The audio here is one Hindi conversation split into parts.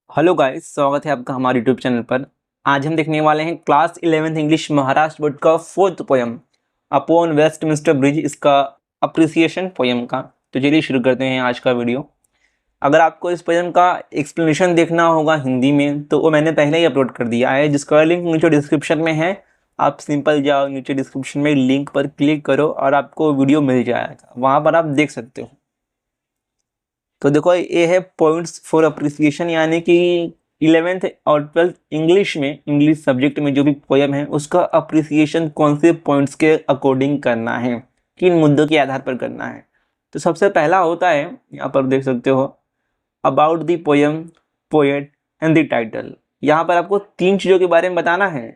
हेलो गाइस, स्वागत है आपका हमारे यूट्यूब चैनल पर। आज हम देखने वाले हैं class 11th English Maharashtra board का fourth poem upon Westminster bridge, इसका अप्रिसिएशन पोयम का। तो चलिए शुरू करते हैं आज का वीडियो। अगर आपको इस पोयम का एक्सप्लेनेशन देखना होगा हिंदी में तो वो मैंने पहले ही अपलोड कर दिया है, जिसका लिंक नीचे डिस्क्रिप्शन में है। आप सिंपल जाओ, नीचे डिस्क्रिप्शन में लिंक पर क्लिक करो और आपको वीडियो मिल जाएगा, वहाँ पर आप देख सकते हो। तो देखो, ये है पॉइंट्स फॉर अप्रिसिएशन, यानी कि 11th और 12th इंग्लिश में, इंग्लिश सब्जेक्ट में जो भी पोयम है उसका अप्रिसिएशन कौन से पॉइंट्स के अकॉर्डिंग करना है, किन मुद्दों के आधार पर करना है। तो सबसे पहला होता है, यहाँ पर देख सकते हो, about the poem, poet and the title. यहाँ पर आपको तीन चीज़ों के बारे में बताना है।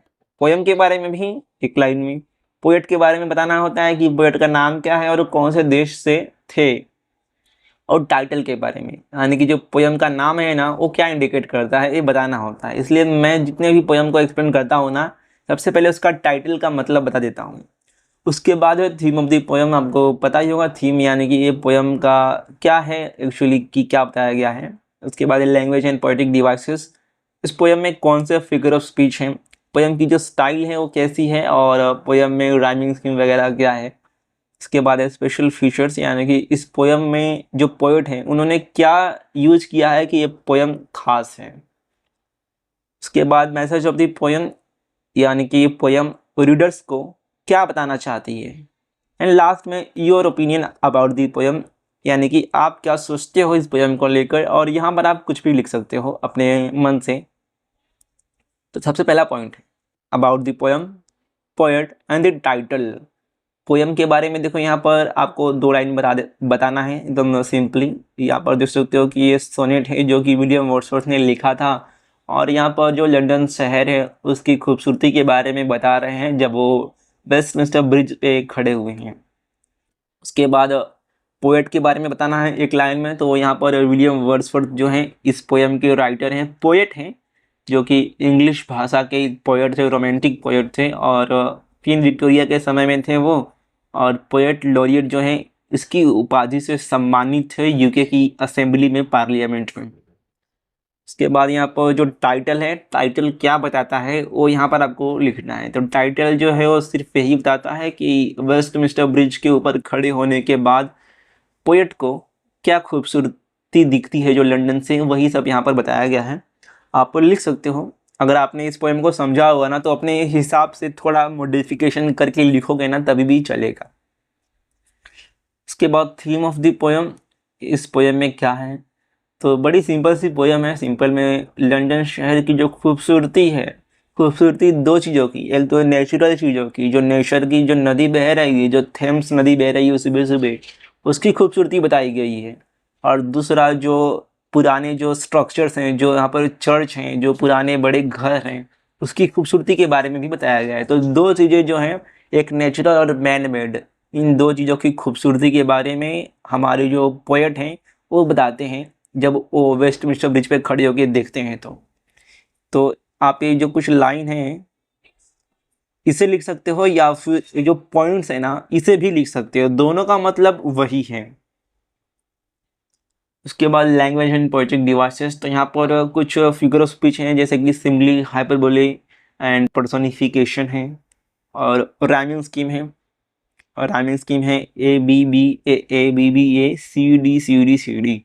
पोयम के बारे में भी एक लाइन में, पोएट के बारे में बताना होता है कि पोएट का नाम क्या है और कौन से देश से थे, और टाइटल के बारे में, यानी कि जो पोयम का नाम है ना वो क्या इंडिकेट करता है ये बताना होता है। इसलिए मैं जितने भी पोयम को एक्सप्लेन करता हूँ ना, सबसे पहले उसका टाइटल का मतलब बता देता हूँ। उसके बाद है थीम ऑफ द पोयम। आपको पता ही होगा थीम, यानी कि ये पोयम का क्या है एक्चुअली, कि क्या बताया गया है। उसके बाद लैंग्वेज एंड पोएटिक डिवाइसेस, इस पोयम में कौन से फिगर ऑफ स्पीच हैं, पोयम की जो स्टाइल है वो कैसी है, और पोयम में राइमिंग स्कीम वगैरह क्या है। इसके बाद है स्पेशल फीचर्स, यानी कि इस पोयम में जो पोएट हैं उन्होंने क्या यूज किया है कि ये पोयम खास है। उसके बाद मैसेज ऑफ द पोयम, यानी कि ये पोयम रीडर्स को क्या बताना चाहती है। एंड लास्ट में your opinion about the poem, यानी कि आप क्या सोचते हो इस पोयम को लेकर, और यहाँ पर आप कुछ भी लिख सकते हो अपने मन से। तो सबसे पहला पॉइंट है about the poem, poet and the title. Poem के बारे में देखो, यहाँ पर आपको दो लाइन बताना है एकदम सिंपली। यहाँ पर देख सकते हो कि ये सोनेट है जो कि विलियम वर्ड्सवर्थ ने लिखा था, और यहाँ पर जो लंदन शहर है उसकी खूबसूरती के बारे में बता रहे हैं जब वो वेस्टमिंस्टर ब्रिज पे खड़े हुए हैं। उसके बाद पोएट के बारे में बताना है एक लाइन में। तो यहाँ पर विलियम वर्ड्सवर्थ जो हैं इस पोयम के राइटर हैं, पोएट हैं, जो कि इंग्लिश भाषा के पोएट थे, रोमांटिक पोएट थे, और क्वीन विक्टोरिया के समय में थे वो। और पोएट लॉरियट जो हैं इसकी उपाधि से सम्मानित थे यूके की असेंबली में, पार्लियामेंट में। उसके बाद यहाँ पर जो टाइटल है, टाइटल क्या बताता है वो यहाँ पर आपको लिखना है। तो टाइटल जो है वो सिर्फ यही बताता है कि वेस्टमिंस्टर ब्रिज के ऊपर खड़े होने के बाद पोएट को क्या खूबसूरती दिखती है जो लंदन से, वही सब यहाँ पर बताया गया है। आप लिख सकते हो। अगर आपने इस पोएम को समझा होगा ना तो अपने हिसाब से थोड़ा मॉडिफिकेशन करके लिखोगे ना तभी भी चलेगा। इसके बाद थीम ऑफ द पोयम, इस पोयम में क्या है। तो बड़ी सिंपल सी पोयम है। सिंपल में लंदन शहर की जो खूबसूरती है, खूबसूरती दो चीज़ों की, एक तो नेचुरल चीज़ों की, जो नेचर की जो नदी बह रही है, जो थेम्स नदी बह रही है सुबह सुबह, उसकी खूबसूरती बताई गई है। और दूसरा जो पुराने जो स्ट्रक्चर्स हैं, जो यहाँ पर चर्च हैं, जो पुराने बड़े घर हैं, उसकी खूबसूरती के बारे में भी बताया गया है। तो दो चीज़ें जो हैं, एक नेचुरल और मैन मेड, इन दो चीज़ों की खूबसूरती के बारे में हमारे जो पोएट हैं वो बताते हैं जब वो वेस्टमिंस्टर ब्रिज पे खड़े होकर देखते हैं। तो आप ये जो कुछ लाइन है इसे लिख सकते हो, या फिर ये जो पॉइंट्स है ना इसे भी लिख सकते हो, दोनों का मतलब वही है। उसके बाद लैंग्वेज एंड पोएटिक डिवाइसेस, तो यहाँ पर कुछ फिगर ऑफ स्पीच हैं जैसे कि सिम्बली, हाइपरबोले एंड पर्सोनिफिकेशन है, और राइमिंग स्कीम है। और राइमिंग स्कीम है A B B A B B A C D C D C D.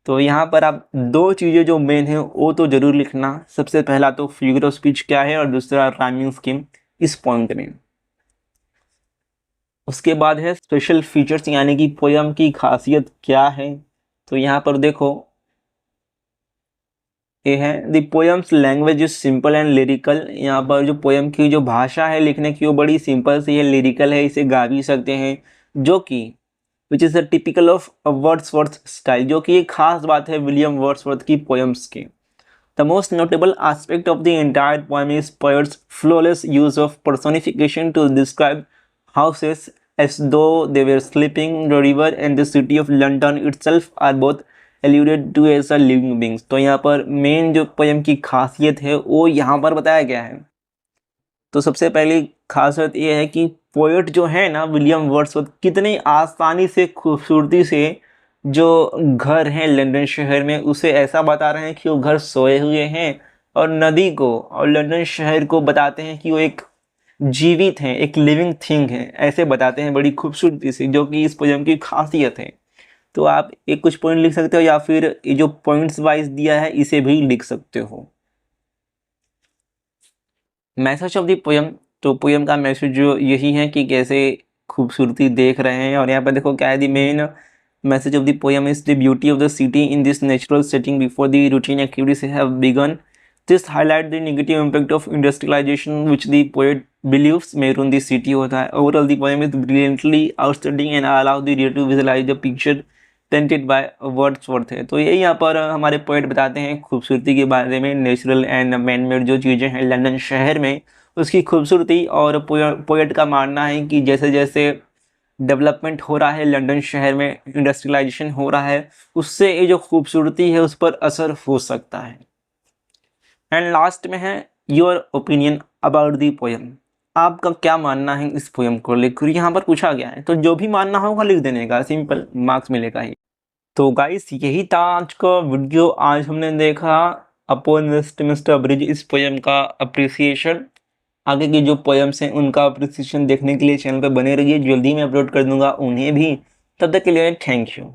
तो यहाँ पर आप दो चीज़ें जो मेन है वो तो ज़रूर लिखना। सबसे पहला तो फिगर ऑफ स्पीच क्या है, और दूसरा राइमिंग स्कीम इस पॉइंट में। उसके बाद है स्पेशल फीचर्स, यानी कि पोयम की खासियत क्या है। तो यहाँ पर देखो, ये है the poems language is simple and lyrical. यहाँ पर जो पोयम की जो भाषा है लिखने की वो बड़ी सिंपल सी है, लिरिकल है, इसे गा भी सकते हैं, जो कि which is a typical of Wordsworth style, जो कि एक खास बात है विलियम वर्ड्सवर्थ की पोयम्स की। The most notable aspect of the entire poem is poet's flawless use of personification to describe houses as though they were sleeping. The river and the city of London itself are both alluded to as a living beings। तो यहाँ पर मेन जो पोयम की खासियत है वो यहाँ पर बताया गया है। तो सबसे पहली खासियत ये है कि पोएट जो है ना विलियम वर्ड्सवर्थ कितनी आसानी से, खूबसूरती से जो घर हैं लंदन शहर में उसे ऐसा बता रहे हैं कि वो घर सोए हुए हैं, और नदी को और लंदन शहर को बताते हैं कि वो एक जीवित हैं, एक लिविंग थिंग है, ऐसे बताते हैं बड़ी खूबसूरती से, जो कि इस पोयम की खासियत है। तो आप एक कुछ पॉइंट लिख सकते हो या फिर ये जो पॉइंट्स वाइज दिया है इसे भी लिख सकते हो। मैसेज ऑफ द पोयम, तो पोयम का मैसेज जो यही है कि कैसे खूबसूरती देख रहे हैं, और यहाँ पर देखो क्या है, the main message of the poem is the beauty of the city in this natural setting before the routine activities have begun. This highlight the negative impact of industrialisation which the poet believes may ruin the city होता है। Overall the poem is brilliantly outstanding and allow the reader to visualise the picture painted by Wordsworth है। तो यही यहाँ पर हमारे पोएट बताते हैं खूबसूरती के बारे में, नेचुरल एंड मैन मेड जो चीज़ें हैं लंदन शहर में उसकी खूबसूरती। और पोएट का मानना है कि जैसे जैसे डेवलपमेंट हो रहा है लंदन शहर में, इंडस्ट्रियलाइजेशन हो रहा है, उससे ये जो खूबसूरती है उस पर असर हो सकता है। एंड लास्ट में है your opinion about the poem, आपका क्या मानना है इस पोयम को लेकर, यहाँ पर पूछा गया है। तो जो भी मानना होगा लिख देने का, सिंपल, मार्क्स मिलेगा ही। तो गाइस यही था आज का वीडियो। आज हमने देखा अपॉन वेस्टमिंस्टर ब्रिज, इस पोयम का अप्रिसिएशन। आगे की जो पोयम्स हैं उनका अप्रिसिएशन देखने के लिए चैनल पर बने रहिए, जल्दी मैं अपलोड कर दूंगा उन्हें भी। तब तक के लिए थैंक यू।